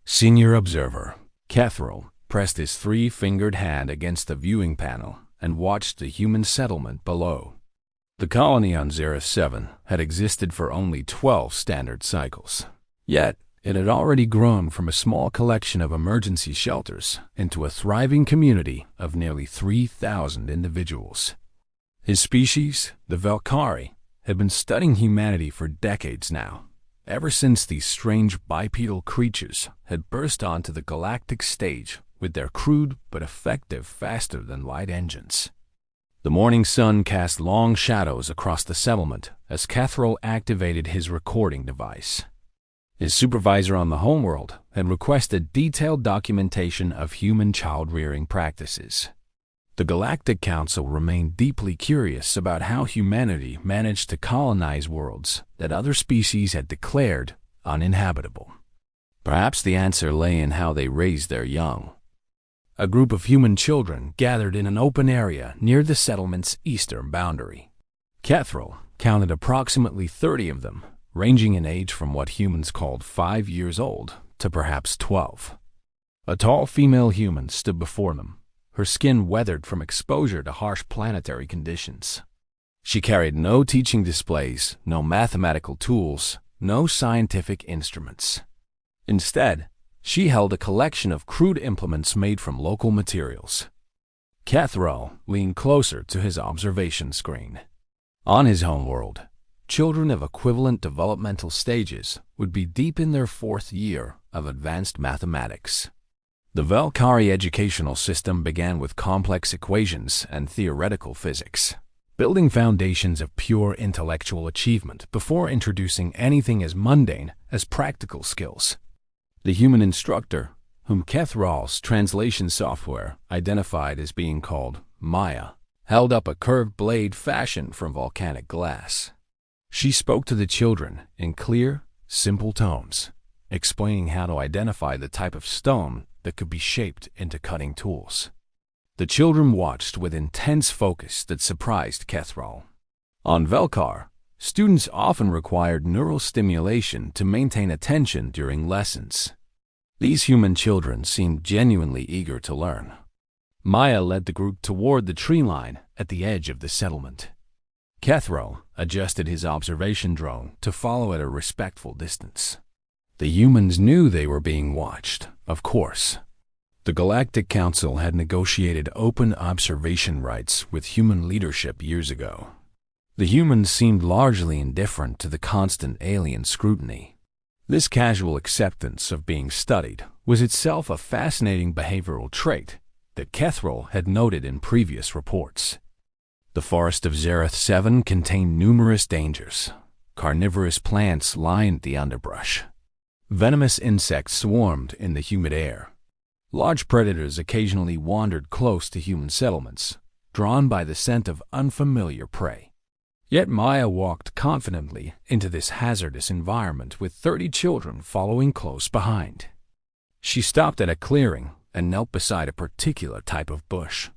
Senior observer, Catherall, pressed his three-fingered hand against the viewing panel and watched the human settlement below. The colony on Xerath 7 had existed for only 12 standard cycles. Yet, it had already grown from a small collection of emergency shelters into a thriving community of nearly 3,000 individuals. His species, the Valkyrie, had been studying humanity for decades now, ever since these strange bipedal creatures had burst onto the galactic stage with their crude but effective faster-than-light engines. The morning sun cast long shadows across the settlement as Catherall activated his recording device. His supervisor on the homeworld had requested detailed documentation of human child-rearing practices. The Galactic Council remained deeply curious about how humanity managed to colonize worlds that other species had declared uninhabitable. Perhaps the answer lay in how they raised their young. A group of human children gathered in an open area near the settlement's eastern boundary. Catherall counted approximately 30 of them, ranging in age from what humans called 5 years old to perhaps 12. A tall female human stood before them, her skin weathered from exposure to harsh planetary conditions. She carried no teaching displays, no mathematical tools, no scientific instruments. Instead, she held a collection of crude implements made from local materials. Catherall leaned closer to his observation screen. On his homeworld, children of equivalent developmental stages would be deep in their 4th year of advanced mathematics. The Valkyrie educational system began with complex equations and theoretical physics, building foundations of pure intellectual achievement before introducing anything as mundane as practical skills. The human instructor, whom Catherall's translation software identified as being called Maya, held up a curved blade fashioned from volcanic glass. She spoke to the children in clear, simple tones, explaining how to identify the type of stone that could be shaped into cutting tools. The children watched with intense focus that surprised Catherall. On Velkar, students often required neural stimulation to maintain attention during lessons. These human children seemed genuinely eager to learn. Maya led the group toward the tree line at the edge of the settlement. Catherall adjusted his observation drone to follow at a respectful distance. The humans knew they were being watched, of course. The Galactic Council had negotiated open observation rights with human leadership years ago. The humans seemed largely indifferent to the constant alien scrutiny. This casual acceptance of being studied was itself a fascinating behavioral trait that Catherall had noted in previous reports. The forest of Xerath 7 contained numerous dangers. Carnivorous plants lined the underbrush. Venomous insects swarmed in the humid air. Large predators occasionally wandered close to human settlements, drawn by the scent of unfamiliar prey. Yet Maya walked confidently into this hazardous environment with 30 children following close behind. She stopped at a clearing and knelt beside a particular type of bush.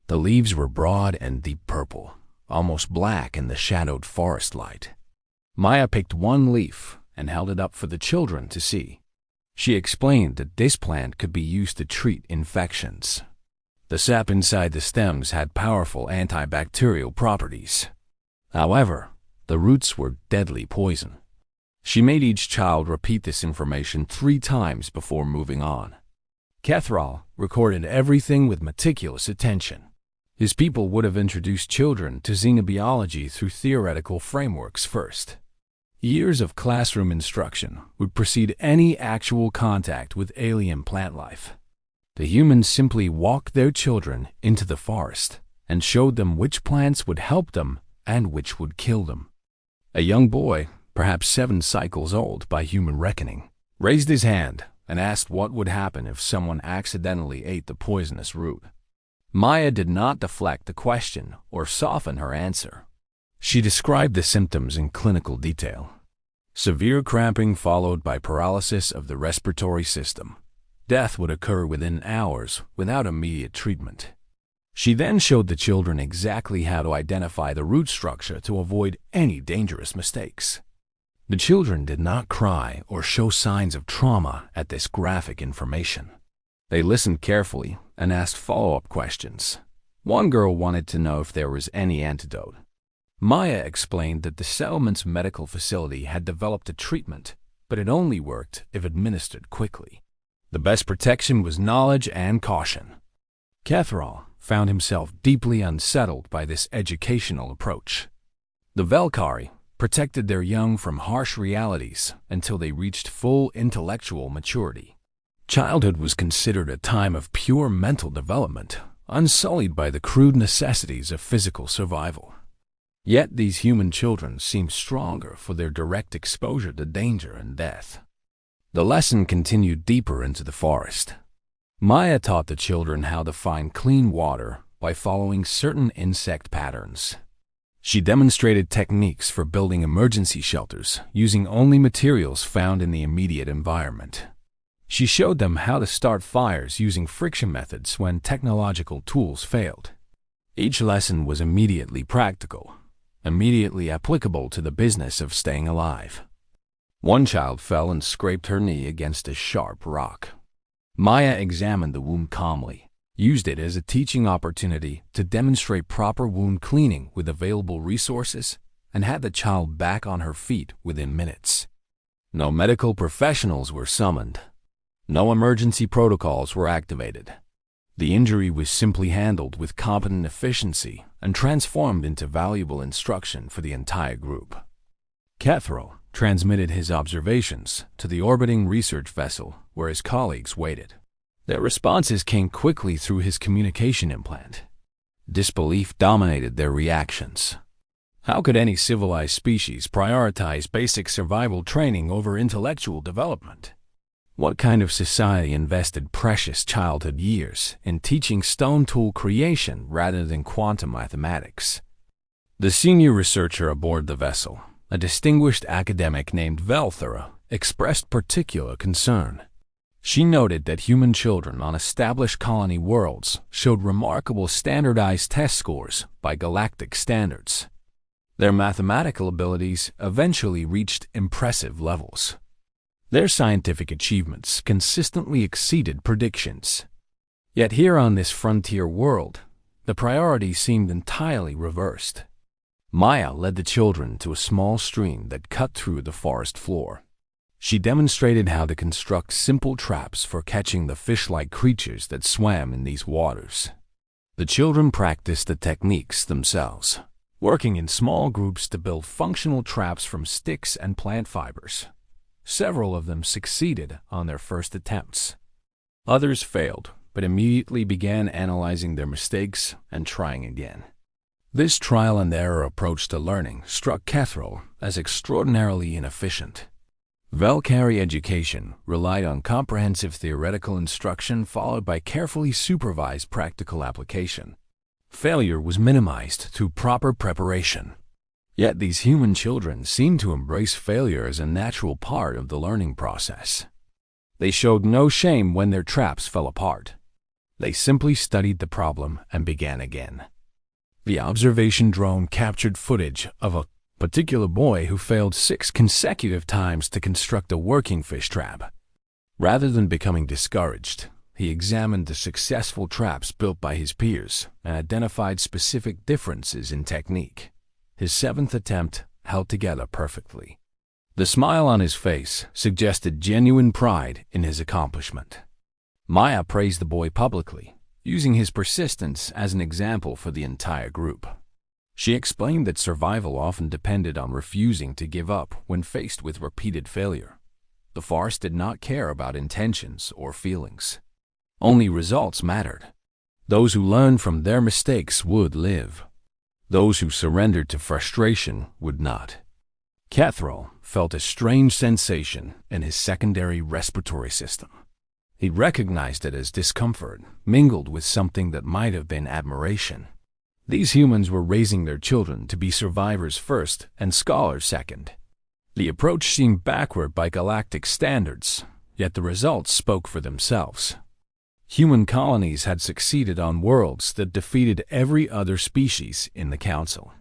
The leaves were broad and deep purple, almost black in the shadowed forest light. Maya picked one leaf and held it up for the children to see. She explained that this plant could be used to treat infections. The sap inside the stems had powerful antibacterial properties. However, the roots were deadly poison. She made each child repeat this information 3 times before moving on. Catherall recorded everything with meticulous attention. His people would have introduced children to xenobiology through theoretical frameworks first. Years of classroom instruction would precede any actual contact with alien plant life. The humans simply walked their children into the forest and showed them which plants would help them and which would kill them. A young boy, perhaps 7 cycles old by human reckoning, raised his hand and asked what would happen if someone accidentally ate the poisonous root. Maya did not deflect the question or soften her answer. She described the symptoms in clinical detail. Severe cramping followed by paralysis of the respiratory system. Death would occur within hours without immediate treatment. She then showed the children exactly how to identify the root structure to avoid any dangerous mistakes. The children did not cry or show signs of trauma at this graphic information. They listened carefully and asked follow-up questions. One girl wanted to know if there was any antidote. Maya explained that the settlement's medical facility had developed a treatment, but it only worked if administered quickly. The best protection was knowledge and caution. Catherall found himself deeply unsettled by this educational approach. The Velkari protected their young from harsh realities until they reached full intellectual maturity. Childhood was considered a time of pure mental development, unsullied by the crude necessities of physical survival. Yet these human children seemed stronger for their direct exposure to danger and death. The lesson continued deeper into the forest. Maya taught the children how to find clean water by following certain insect patterns. She demonstrated techniques for building emergency shelters using only materials found in the immediate environment. She showed them how to start fires using friction methods when technological tools failed. Each lesson was immediately practical, immediately applicable to the business of staying alive. One child fell and scraped her knee against a sharp rock. Maya examined the wound calmly, used it as a teaching opportunity to demonstrate proper wound cleaning with available resources, and had the child back on her feet within minutes. No medical professionals were summoned. No emergency protocols were activated. The injury was simply handled with competent efficiency and transformed into valuable instruction for the entire group. Cathro transmitted his observations to the orbiting research vessel where his colleagues waited. Their responses came quickly through his communication implant. Disbelief dominated their reactions. How could any civilized species prioritize basic survival training over intellectual development? What kind of society invested precious childhood years in teaching stone tool creation rather than quantum mathematics? The senior researcher aboard the vessel, a distinguished academic named Velthera, expressed particular concern. She noted that human children on established colony worlds showed remarkable standardized test scores by galactic standards. Their mathematical abilities eventually reached impressive levels. Their scientific achievements consistently exceeded predictions. Yet here on this frontier world, the priorities seemed entirely reversed. Maya led the children to a small stream that cut through the forest floor. She demonstrated how to construct simple traps for catching the fish-like creatures that swam in these waters. The children practiced the techniques themselves, working in small groups to build functional traps from sticks and plant fibers. Several of them succeeded on their first attempts. Others failed, but immediately began analyzing their mistakes and trying again. This trial-and-error approach to learning struck Cathro as extraordinarily inefficient. Velkari education relied on comprehensive theoretical instruction followed by carefully supervised practical application. Failure was minimized through proper preparation. Yet these human children seemed to embrace failure as a natural part of the learning process. They showed no shame when their traps fell apart. They simply studied the problem and began again. The observation drone captured footage of a particular boy who failed 6 consecutive times to construct a working fish trap. Rather than becoming discouraged, he examined the successful traps built by his peers and identified specific differences in technique. His 7th attempt held together perfectly. The smile on his face suggested genuine pride in his accomplishment. Maya praised the boy publicly, using his persistence as an example for the entire group. She explained that survival often depended on refusing to give up when faced with repeated failure. The forest did not care about intentions or feelings. Only results mattered. Those who learned from their mistakes would live. Those who surrendered to frustration would not. Cathro felt a strange sensation in his secondary respiratory system. He recognized it as discomfort, mingled with something that might have been admiration. These humans were raising their children to be survivors first and scholars second. The approach seemed backward by galactic standards, yet the results spoke for themselves. Human colonies had succeeded on worlds that defeated every other species in the Council.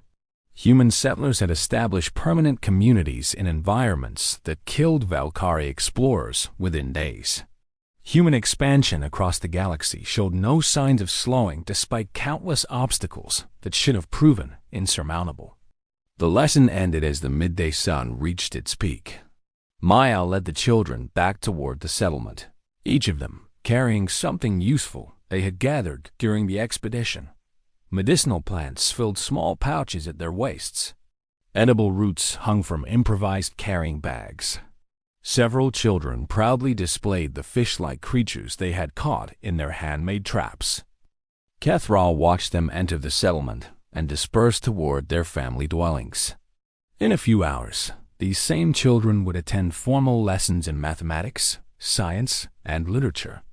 Human settlers had established permanent communities in environments that killed Valkyrie explorers within days. Human expansion across the galaxy showed no signs of slowing despite countless obstacles that should have proven insurmountable. The lesson ended as the midday sun reached its peak. Maya led the children back toward the settlement, each of them carrying something useful they had gathered during the expedition. Medicinal plants filled small pouches at their waists. Edible roots hung from improvised carrying bags. Several children proudly displayed the fish-like creatures they had caught in their handmade traps. Kethral watched them enter the settlement and disperse toward their family dwellings. In a few hours, these same children would attend formal lessons in mathematics, science, and literature.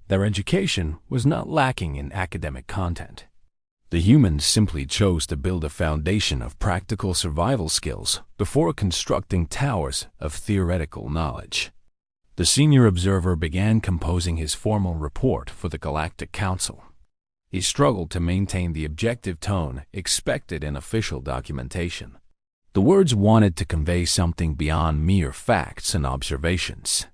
Their education was not lacking in academic content. The humans simply chose to build a foundation of practical survival skills before constructing towers of theoretical knowledge. The senior observer began composing his formal report for the Galactic Council. He struggled to maintain the objective tone expected in official documentation. The words wanted to convey something beyond mere facts and observations.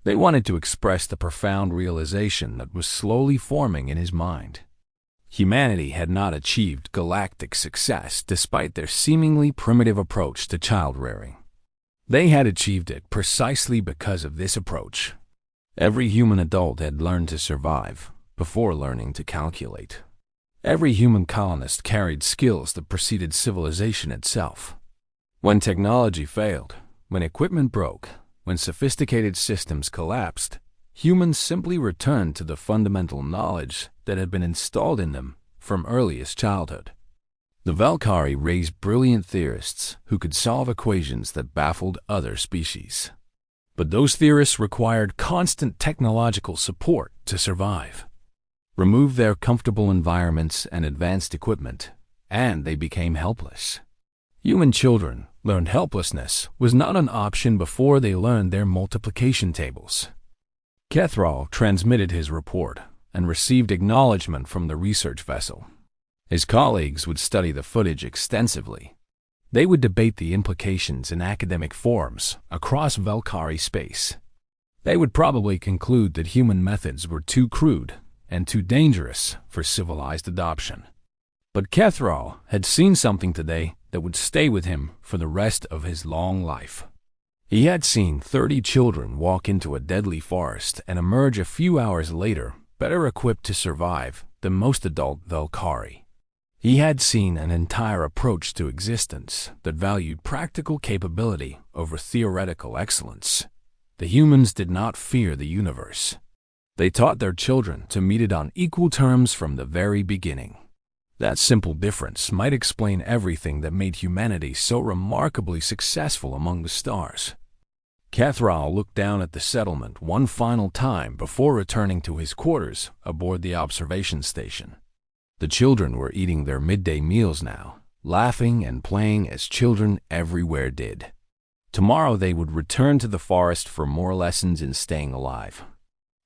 They wanted to express the profound realization that was slowly forming in his mind. Humanity had not achieved galactic success despite their seemingly primitive approach to child-rearing. They had achieved it precisely because of this approach. Every human adult had learned to survive before learning to calculate. Every human colonist carried skills that preceded civilization itself. When technology failed, when equipment broke, when sophisticated systems collapsed, humans simply returned to the fundamental knowledge that had been installed in them from earliest childhood. The Valkyrie raised brilliant theorists who could solve equations that baffled other species. But those theorists required constant technological support to survive. Remove their comfortable environments and advanced equipment, and they became helpless. Human children learned helplessness was not an option before they learned their multiplication tables. Kethral transmitted his report and received acknowledgement from the research vessel. His colleagues would study the footage extensively. They would debate the implications in academic forums across Valkyrie space. They would probably conclude that human methods were too crude and too dangerous for civilized adoption. But Kethral had seen something today that would stay with him for the rest of his long life. He had seen 30 children walk into a deadly forest and emerge a few hours later better equipped to survive than most adult Valkyrie. He had seen an entire approach to existence that valued practical capability over theoretical excellence. The humans did not fear the universe. They taught their children to meet it on equal terms from the very beginning. That simple difference might explain everything that made humanity so remarkably successful among the stars. Kethral looked down at the settlement one final time before returning to his quarters aboard the observation station. The children were eating their midday meals now, laughing and playing as children everywhere did. Tomorrow they would return to the forest for more lessons in staying alive.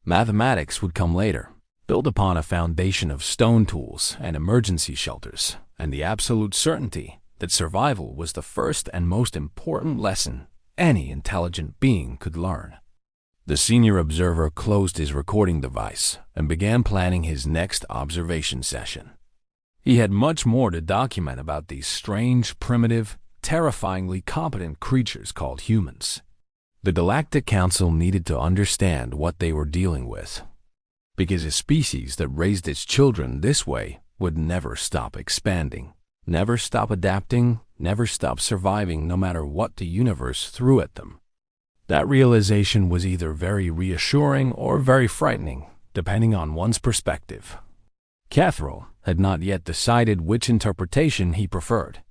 Mathematics would come later, built upon a foundation of stone tools and emergency shelters, and the absolute certainty that survival was the first and most important lesson any intelligent being could learn. The senior observer closed his recording device and began planning his next observation session. He had much more to document about these strange, primitive, terrifyingly competent creatures called humans. The Galactic Council needed to understand what they were dealing with, because a species that raised its children this way would never stop expanding, never stop adapting, never stop surviving no matter what the universe threw at them. That realization was either very reassuring or very frightening, depending on one's perspective. Kethral had not yet decided which interpretation he preferred.